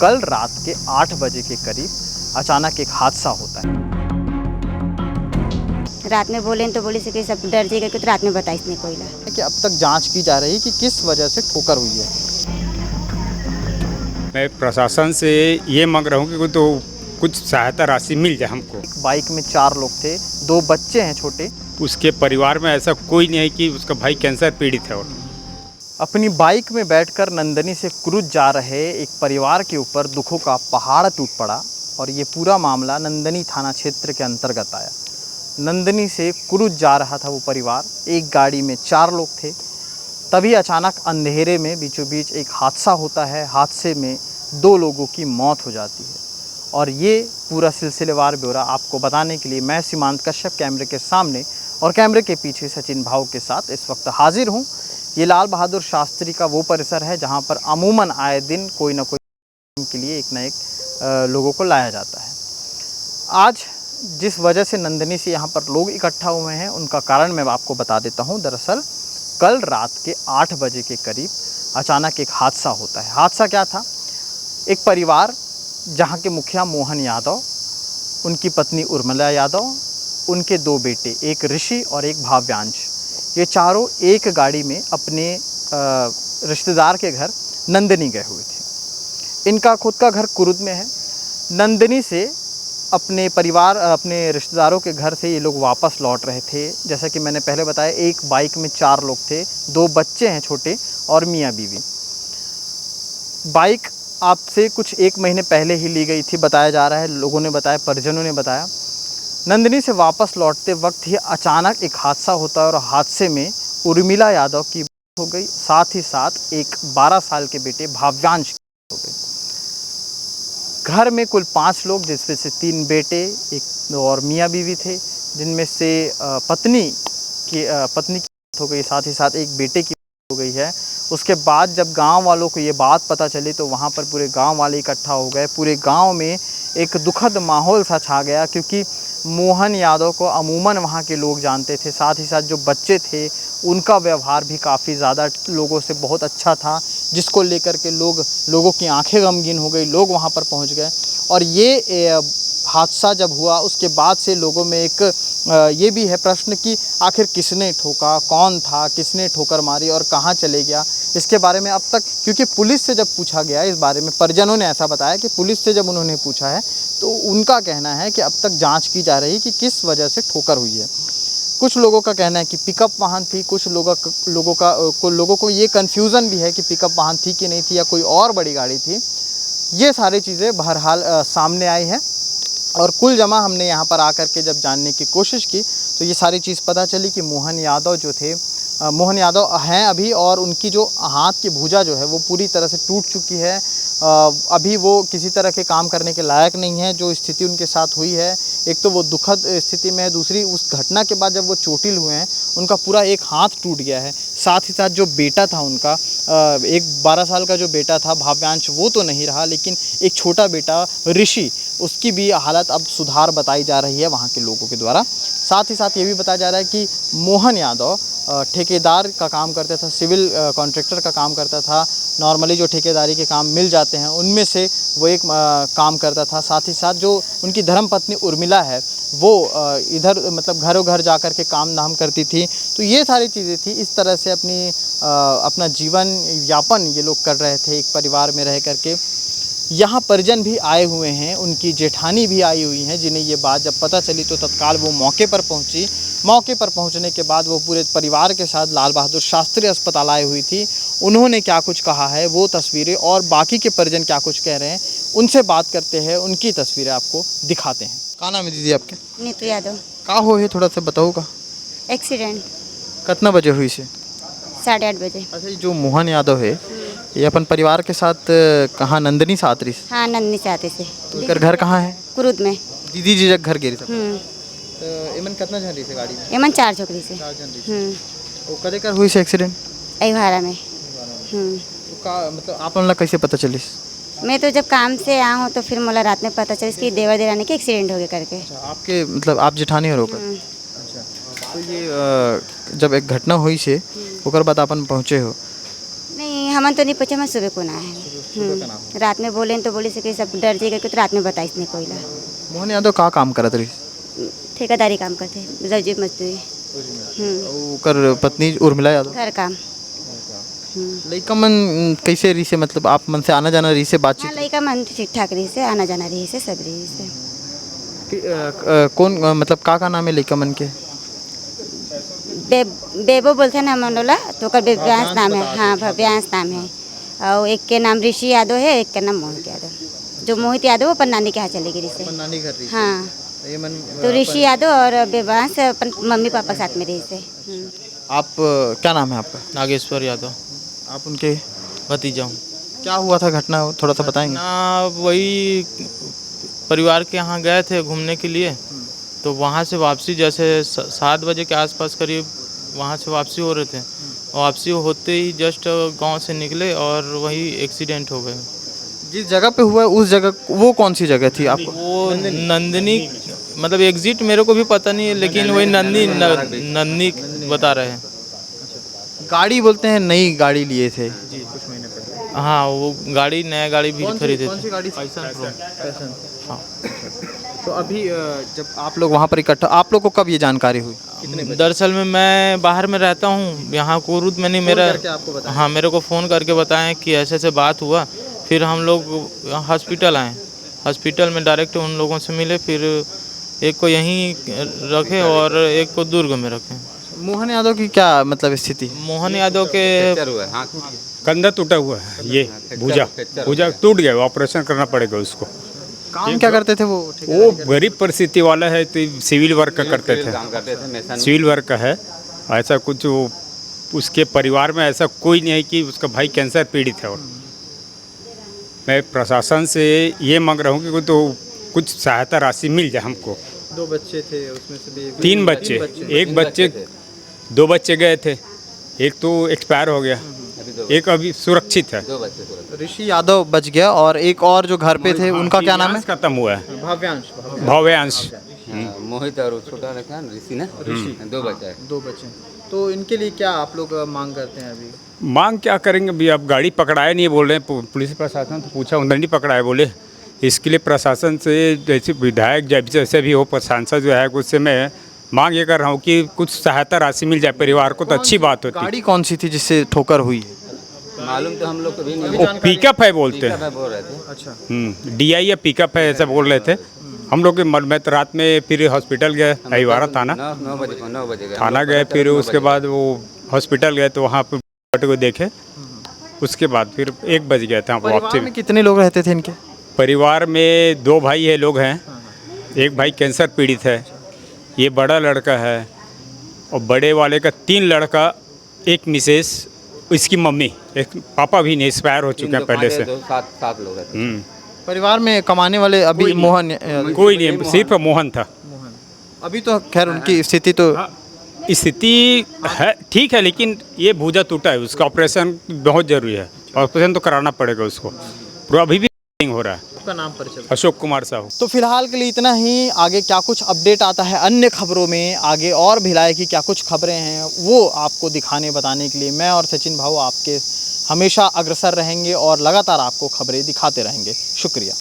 कल रात के 8 बजे के करीब अचानक एक हादसा होता है। रात में बोले तो बोली से कि सब डर जाएगा कि तो रात में बताइस नहीं कोई ला कि अब तक जांच की जा रही है कि किस वजह से ठोकर हुई है। मैं प्रशासन से ये मांग रहा हूँ कि तो कुछ सहायता राशि मिल जाए हमको। बाइक में 4 लोग थे, 2 बच्चे हैं छोटे। उसके परिवार में ऐसा कोई नहीं है कि उसका भाई कैंसर पीड़ित है। और अपनी बाइक में बैठकर नंदनी से क्रूज जा रहे एक परिवार के ऊपर दुखों का पहाड़ टूट पड़ा और ये पूरा मामला नंदनी थाना क्षेत्र के अंतर्गत आया। नंदनी से क्रूज जा रहा था वो परिवार, एक गाड़ी में 4 लोग थे। तभी अचानक अंधेरे में बीचों बीच एक हादसा होता है। हादसे में 2 लोगों की मौत हो जाती है और ये पूरा सिलसिलेवार ब्यौरा आपको बताने के लिए मैं सीमांत कश्यप कैमरे के सामने और कैमरे के पीछे सचिन भाव के साथ इस वक्त हाजिर हूँ। ये लाल बहादुर शास्त्री का वो परिसर है जहाँ पर अमूमन आए दिन कोई ना कोई के लिए एक न एक लोगों को लाया जाता है। आज जिस वजह से नंदनी से यहाँ पर लोग इकट्ठा हुए हैं उनका कारण मैं आपको बता देता हूँ। दरअसल कल रात के 8 बजे के करीब अचानक एक हादसा होता है। हादसा क्या था? एक परिवार जहाँ के मुखिया मोहन यादव, उनकी पत्नी उर्मिला यादव, उनके 2 बेटे, एक ऋषि और एक भाव्यांश, ये चारों एक गाड़ी में अपने रिश्तेदार के घर नंदनी गए हुए थे। इनका खुद का घर कुरुद में है। नंदनी से अपने रिश्तेदारों के घर से ये लोग वापस लौट रहे थे। जैसा कि मैंने पहले बताया, एक बाइक में 4 लोग थे, 2 बच्चे हैं छोटे और मियाँ बीवी। बाइक आपसे कुछ 1 महीने पहले ही ली गई थी बताया जा रहा है, लोगों ने बताया, परिजनों ने बताया। नंदनी से वापस लौटते वक्त ही अचानक एक हादसा होता है और हादसे में उर्मिला यादव की मौत हो गई, साथ ही साथ एक 12 साल के बेटे भाव्यांश की मौत हो गई। घर में कुल 5 लोग, जिसमें से 3 बेटे, एक और मियाँ बीवी थे, जिनमें से पत्नी की मौत हो गई, साथ ही साथ एक बेटे की मौत हो गई है। उसके बाद जब गांव वालों को ये बात पता चली तो वहाँ पर पूरे गांव वाले इकट्ठा हो गए। पूरे गांव में एक दुखद माहौल सा छा गया, क्योंकि मोहन यादव को अमूमन वहाँ के लोग जानते थे। साथ ही साथ जो बच्चे थे उनका व्यवहार भी काफ़ी ज़्यादा लोगों से बहुत अच्छा था, जिसको लेकर के लोगों की आंखें गमगीन हो गई। लोग वहाँ पर पहुँच गए और ये हादसा जब हुआ उसके बाद से लोगों में एक ये भी है प्रश्न कि आखिर किसने ठोका, कौन था, किसने ठोकर मारी और कहाँ चले गया। इसके बारे में अब तक, क्योंकि पुलिस से जब पूछा गया इस बारे में, परिजनों ने ऐसा बताया कि पुलिस से जब उन्होंने पूछा है तो उनका कहना है कि अब तक जांच की जा रही है कि किस वजह से ठोकर हुई है। कुछ लोगों का कहना है कि पिकअप वाहन थी, कुछ लोगों को ये कन्फ्यूज़न भी है कि पिकअप वाहन थी कि नहीं थी या कोई और बड़ी गाड़ी थी। ये सारी चीज़ें बहरहाल सामने आई हैं और कुल जमा हमने यहाँ पर आकर के जब जानने की कोशिश की तो ये सारी चीज़ पता चली कि मोहन यादव हैं अभी, और उनकी जो हाथ की भुजा जो है वो पूरी तरह से टूट चुकी है। अभी वो किसी तरह के काम करने के लायक नहीं है। जो स्थिति उनके साथ हुई है, एक तो वो दुखद स्थिति में है, दूसरी उस घटना के बाद जब वो चोटिल हुए हैं उनका पूरा एक हाथ टूट गया है। साथ ही साथ जो बेटा था उनका, एक 12 साल का जो बेटा था भाव्यांश, वो तो नहीं रहा, लेकिन एक छोटा बेटा ऋषि, उसकी भी हालत अब सुधार बताई जा रही है वहाँ के लोगों के द्वारा। साथ ही साथ ये भी बताया जा रहा है कि मोहन यादव ठेकेदार का काम करता था, सिविल कॉन्ट्रैक्टर का काम करता था। नॉर्मली जो ठेकेदारी के काम मिल जाते हैं उनमें से वो एक काम करता था। साथ ही साथ जो उनकी धर्मपत्नी उर्मिला है वो इधर मतलब घरों घर जा कर के काम धाम करती थी। तो ये सारी चीज़ें थी। इस तरह से अपना जीवन यापन ये लोग कर रहे थे एक परिवार में रह करके। यहाँ परिजन भी आए हुए हैं, उनकी जेठानी भी आई हुई हैं, जिन्हें ये बात जब पता चली तो तत्काल वो मौके पर पहुँची। मौके पर पहुँचने के बाद वो पूरे परिवार के साथ लाल बहादुर शास्त्री अस्पताल आई हुई थी। उन्होंने क्या कुछ कहा है वो तस्वीरें और बाकी के परिजन क्या कुछ कह रहे हैं उनसे बात करते हैं, उनकी तस्वीरें आपको दिखाते हैं। का नाम है दीदी आपके? नीतू यादव। का हो है थोड़ा सा बताओ का? एक्सीडेंट कितना बजे हुई से? 8:30 बजे। अच्छा, ये जो मोहन यादव है ये अपन परिवार के साथ कहाँ नंदनी से आती? हाँ, नंदनी से आते से। तो इनकर घर कहाँ है? कुरुद में। दीदी जी जग घर गेरी सब। तो एमन कितना जन रही से गाड़ी में? एमन 4 छोकरी से। 4 जन रही। वो कदे कर हुई से एक्सीडेंट? अहिवारा में। तो का मतलब आप लोग कैसे पता चली? मैं तो जब काम से आया हूँ तो फिर मुझे रात में पता चली कि देवर देरानी के एक्सीडेंट हो गया करके। अच्छा, आपके मतलब आप जेठानी हो रोकर? अच्छा, तो ये जब एक घटना हुई से ओकर बाद अपन पहुँचे हो? नहीं, हम तो नहीं पूछे, मैं सुबह को ना है। रात में बोले तो बोली से कि सब डर जाएगा कि तो रात में बताइस नहीं कोई ला। मोहन यादव का काम करत रही? ठेकेदारी काम करते रजी मजदूरी। ओकर पत्नी उर्मिला यादव घर काम। लइका मन कैसे रही से, मतलब आप मन से आना जाना रही से, हाँ बातचीत लड़का मन ठीक ठाक रही से, आना जाना रही से, सब रही से। कौन मतलब का नाम है लइका मन के? बेबो बोलते हैं ना मनोला, तो ओकर भव्यांश नाम है। हाँ भव्यांश नाम है। और एक के नाम ऋषि यादव है, एक का नाम मोहित यादव। जो मोहित यादव वो अपन नानी के यहाँ चली गई से। नानी घर रही हाँ ये मन तो ऋषि यादव और भव्यांश अपन मम्मी पापा के साथ में रही से। आप क्या नाम है आपका? नागेश्वर यादव, आप उनके भतीजा हूँ। क्या हुआ था घटना, थोड़ा सा बताएंगे? ना वही परिवार के यहाँ गए थे घूमने के लिए, तो वहाँ से वापसी जैसे 7 बजे के आसपास करीब वहाँ से वापसी हो रहे थे। वापसी होते ही जस्ट गांव से निकले और वही एक्सीडेंट हो गए। जिस जगह पे हुआ है उस जगह, वो कौन सी जगह थी आपको? वो नंदिनी, मतलब एग्जिट मेरे को भी पता नहीं है, लेकिन वही नंदिनी बता रहे हैं। गाड़ी बोलते हैं नई गाड़ी लिए थे जी कुछ महीने पहले। हाँ वो गाड़ी, नया गाड़ी भी खरीदे कौन थे। सी गाड़ी? पैशन। हाँ तो अभी जब आप लोग वहाँ पर इकट्ठा, आप लोग को कब ये जानकारी हुई? दरअसल में मैं बाहर में रहता हूँ, यहाँ कोरूद में नहीं, मेरा आपको बताया? हाँ मेरे को फ़ोन करके बताएं कि ऐसे ऐसे बात हुआ। फिर हम लोग हॉस्पिटल आए, हॉस्पिटल में डायरेक्ट उन लोगों से मिले, फिर एक को यहीं रखे और एक को दुर्ग में रखे। मोहन यादव की क्या मतलब स्थिति? मोहन यादव के कंधा टूटा हुआ है, ये भुजा टूट गया, ऑपरेशन करना पड़ेगा उसको। काम क्या करते थे वो? वो गरीब परिस्थिति वाला है, तो सिविल वर्क का करते थे, सिविल वर्क का है। ऐसा कुछ उसके परिवार में ऐसा कोई नहीं है कि उसका भाई कैंसर पीड़ित है। और मैं प्रशासन से ये मांग रहा हूँ कि तो कुछ सहायता राशि मिल जाए हमको। 2 बच्चे थे उसमें से भी 3 बच्चे, एक बच्चे 2 बच्चे गए थे, एक तो एक्सपायर हो गया, एक अभी सुरक्षित है। ऋषि यादव बच गया और एक और जो घर पे थे उनका क्या नाम है? खत्म हुआ है, भव्यांश। भव्यांश। मोहित और छोटा रखा ऋषि ना, ऋषि 2 बच्चे हैं। 2 बच्चे। तो इनके लिए क्या आप लोग मांग करते हैं अभी? मांग क्या करेंगे अभी? अब गाड़ी पकड़ाए नहीं बोल रहे हैं, पुलिस प्रशासन तो पूछा, उन्होंने नहीं पकड़ाए बोले। इसके लिए प्रशासन से, जैसे विधायक जैसे भी हो, सांसद जो है, उससे मैं मांग ये कर रहा हूँ कि कुछ सहायता राशि मिल जाए परिवार को, तो अच्छी बात होती। गाड़ी कौन सी थी जिससे ठोकर हुई है? मालूम तो हम लोग को भी नहीं, वो पिकअप है बोलते हैं, बोल रहे थे। अच्छा। DI या पिकअप है ऐसा बोल रहे थे। हम लोग मैं तो रात में फिर हॉस्पिटल गए, अहिवारा थाना 9 बजे थाना गए, फिर उसके बाद वो हॉस्पिटल गए तो वहाँ पे को देखे, उसके बाद फिर 1 बज गया था परिवार वापसी में में। कितने लोग रहते थे इनके? परिवार में 2 भाई है लोग हैं, एक भाई कैंसर पीड़ित है, ये बड़ा लड़का है, और बड़े वाले का 3 लड़का, एक मिसेस, इसकी मम्मी, एक पापा भी नहीं, एक्सपायर हो चुका है पहले से। 7 लोग रहते। परिवार में कमाने वाले अभी मोहन कोई नहीं, सिर्फ मोहन था। अभी तो खैर उनकी स्थिति तो स्थिति है ठीक है, लेकिन ये भुजा टूटा है, उसका ऑपरेशन बहुत जरूरी है, ऑपरेशन तो कराना पड़ेगा उसको। पूरा अभी भी हो रहा है। आपका नाम परिचय? अशोक कुमार साहू। तो फिलहाल के लिए इतना ही। आगे क्या कुछ अपडेट आता है अन्य खबरों में, आगे और भिलाई की क्या कुछ खबरें हैं, वो आपको दिखाने बताने के लिए मैं और सचिन भाऊ आपके हमेशा अग्रसर रहेंगे और लगातार आपको खबरें दिखाते रहेंगे। शुक्रिया।